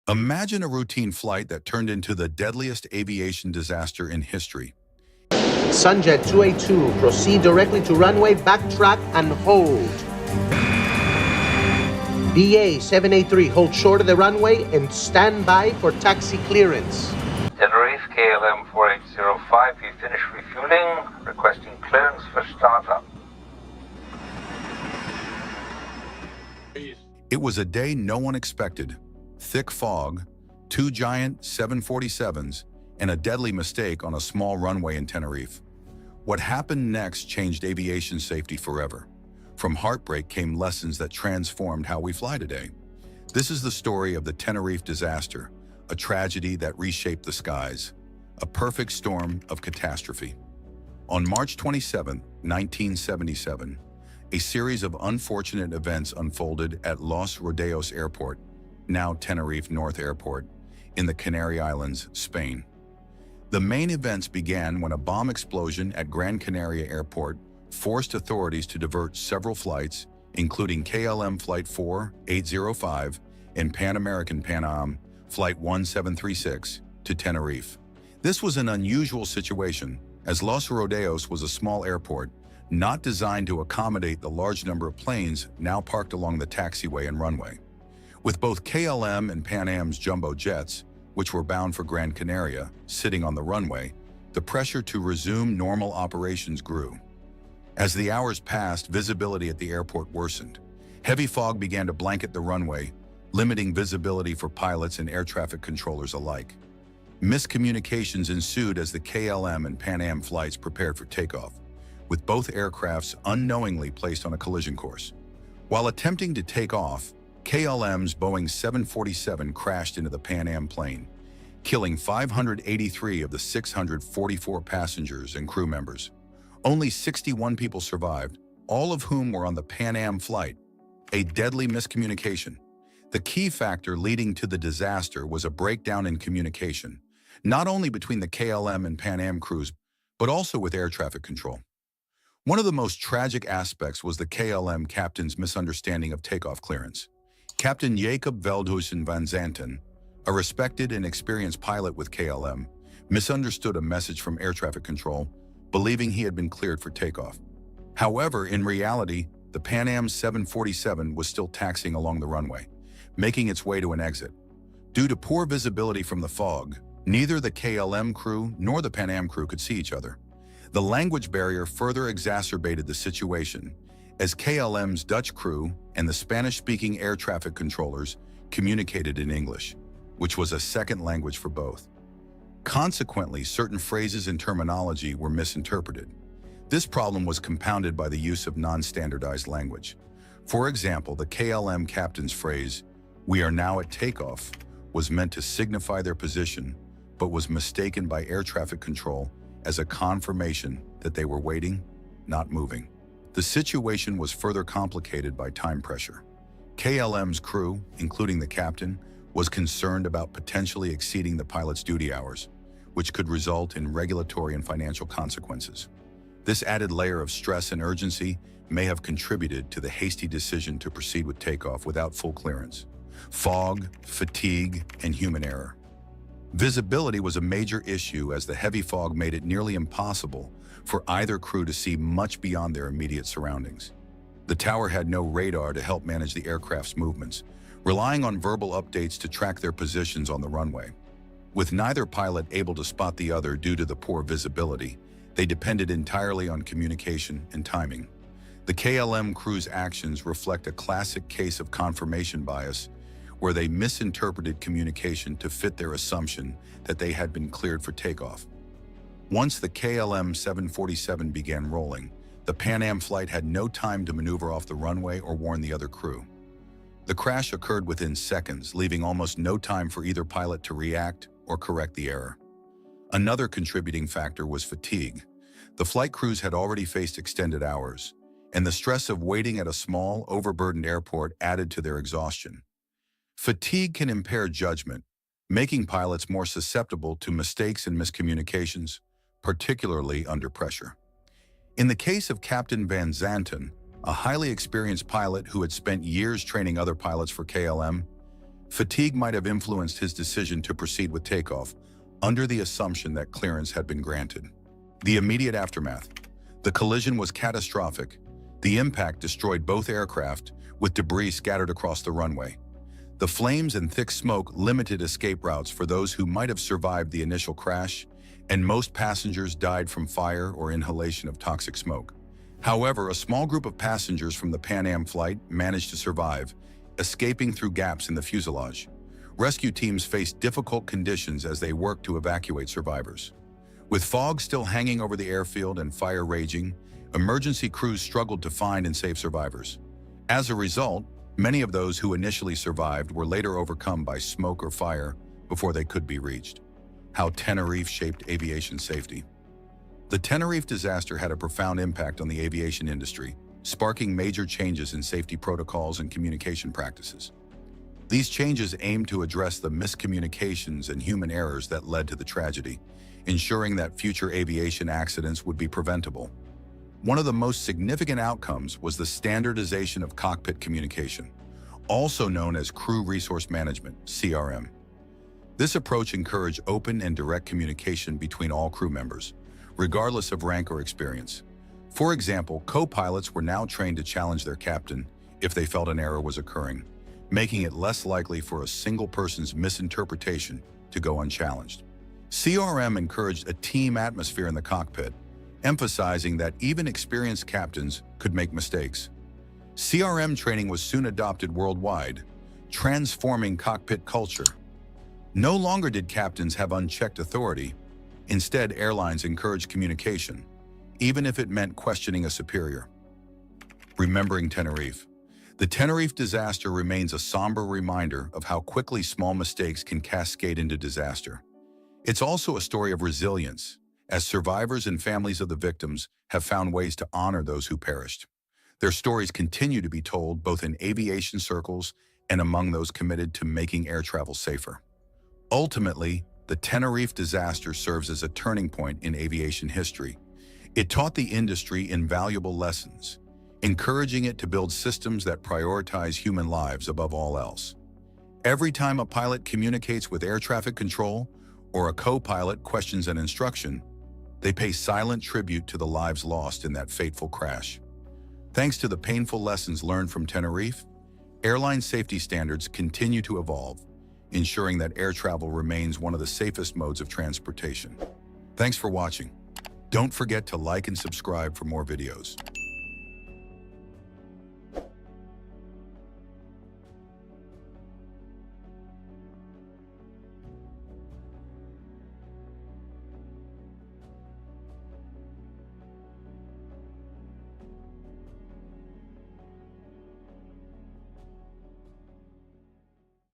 Imagine a routine flight that turned into the deadliest aviation disaster in history. Sunjet 282, proceed directly to runway, backtrack, and hold. BA 783, hold short of the runway and stand by for taxi clearance. Tenerife, KLM 4805, you finish refueling, requesting clearance for startup. It was a day no one expected. Thick fog, 2 giant 747s, and a deadly mistake on a small runway in Tenerife. What happened next changed aviation safety forever. From heartbreak came lessons that transformed how we fly today. This is the story of the Tenerife disaster, a tragedy that reshaped the skies, a perfect storm of catastrophe. On March 27, 1977, a series of unfortunate events unfolded at Los Rodeos Airport, now Tenerife North Airport, in the Canary Islands, Spain. The main events began when a bomb explosion at Gran Canaria Airport forced authorities to divert several flights, including KLM Flight 4805 and Pan American Pan Am Flight 1736, to Tenerife. This was an unusual situation, as Los Rodeos was a small airport, not designed to accommodate the large number of planes now parked along the taxiway and runway. With both KLM and Pan Am's jumbo jets, which were bound for Gran Canaria, sitting on the runway, the pressure to resume normal operations grew. As the hours passed, visibility at the airport worsened. Heavy fog began to blanket the runway, limiting visibility for pilots and air traffic controllers alike. Miscommunications ensued as the KLM and Pan Am flights prepared for takeoff, with both aircrafts unknowingly placed on a collision course. While attempting to take off, KLM's Boeing 747 crashed into the Pan Am plane, killing 583 of the 644 passengers and crew members. Only 61 people survived, all of whom were on the Pan Am flight. A deadly miscommunication. The key factor leading to the disaster was a breakdown in communication, not only between the KLM and Pan Am crews, but also with air traffic control. One of the most tragic aspects was the KLM captain's misunderstanding of takeoff clearance. Captain Jacob Veldhuisen van Zanten, a respected and experienced pilot with KLM, misunderstood a message from air traffic control, believing he had been cleared for takeoff. However, in reality, the Pan Am 747 was still taxiing along the runway, making its way to an exit. Due to poor visibility from the fog, neither the KLM crew nor the Pan Am crew could see each other. The language barrier further exacerbated the situation, as KLM's Dutch crew and the Spanish-speaking air traffic controllers communicated in English, which was a second language for both. Consequently, certain phrases and terminology were misinterpreted. This problem was compounded by the use of non-standardized language. For example, the KLM captain's phrase, "We are now at takeoff," was meant to signify their position, but was mistaken by air traffic control as a confirmation that they were waiting, not moving. The situation was further complicated by time pressure. KLM's crew, including the captain, was concerned about potentially exceeding the pilot's duty hours, which could result in regulatory and financial consequences. This added layer of stress and urgency may have contributed to the hasty decision to proceed with takeoff without full clearance. Fog, fatigue, and human error. Visibility was a major issue as the heavy fog made it nearly impossible for either crew to see much beyond their immediate surroundings. The tower had no radar to help manage the aircraft's movements, relying on verbal updates to track their positions on the runway. With neither pilot able to spot the other due to the poor visibility, they depended entirely on communication and timing. The KLM crew's actions reflect a classic case of confirmation bias, where they misinterpreted communication to fit their assumption that they had been cleared for takeoff. Once the KLM 747 began rolling, the Pan Am flight had no time to maneuver off the runway or warn the other crew. The crash occurred within seconds, leaving almost no time for either pilot to react or correct the error. Another contributing factor was fatigue. The flight crews had already faced extended hours, and the stress of waiting at a small, overburdened airport added to their exhaustion. Fatigue can impair judgment, making pilots more susceptible to mistakes and miscommunications, particularly under pressure. In the case of Captain Van Zanten, a highly experienced pilot who had spent years training other pilots for KLM, Fatigue might have influenced his decision to proceed with takeoff under the assumption that clearance had been granted. The immediate aftermath. The collision was catastrophic. The impact destroyed both aircraft, with debris scattered across the runway. The flames and thick smoke limited escape routes for those who might have survived the initial crash, and most passengers died from fire or inhalation of toxic smoke. However, a small group of passengers from the Pan Am flight managed to survive, escaping through gaps in the fuselage. Rescue teams faced difficult conditions as they worked to evacuate survivors. With fog still hanging over the airfield and fire raging, emergency crews struggled to find and save survivors. As a result, many of those who initially survived were later overcome by smoke or fire before they could be reached. How Tenerife shaped aviation safety. The Tenerife disaster had a profound impact on the aviation industry, sparking major changes in safety protocols and communication practices. These changes aimed to address the miscommunications and human errors that led to the tragedy, ensuring that future aviation accidents would be preventable. One of the most significant outcomes was the standardization of cockpit communication, also known as Crew Resource Management, CRM. This approach encouraged open and direct communication between all crew members, regardless of rank or experience. For example, co-pilots were now trained to challenge their captain if they felt an error was occurring, making it less likely for a single person's misinterpretation to go unchallenged. CRM encouraged a team atmosphere in the cockpit, emphasizing that even experienced captains could make mistakes. CRM training was soon adopted worldwide, transforming cockpit culture. No longer did captains have unchecked authority. Instead, airlines encouraged communication, even if it meant questioning a superior. Remembering Tenerife. The Tenerife disaster remains a somber reminder of how quickly small mistakes can cascade into disaster. It's also a story of resilience, as survivors and families of the victims have found ways to honor those who perished. Their stories continue to be told both in aviation circles and among those committed to making air travel safer. Ultimately, the Tenerife disaster serves as a turning point in aviation history. It taught the industry invaluable lessons, encouraging it to build systems that prioritize human lives above all else. Every time a pilot communicates with air traffic control or a co-pilot questions an instruction, they pay silent tribute to the lives lost in that fateful crash. Thanks to the painful lessons learned from Tenerife, airline safety standards continue to evolve, ensuring that air travel remains one of the safest modes of transportation. Thanks for watching. Don't forget to like and subscribe for more videos.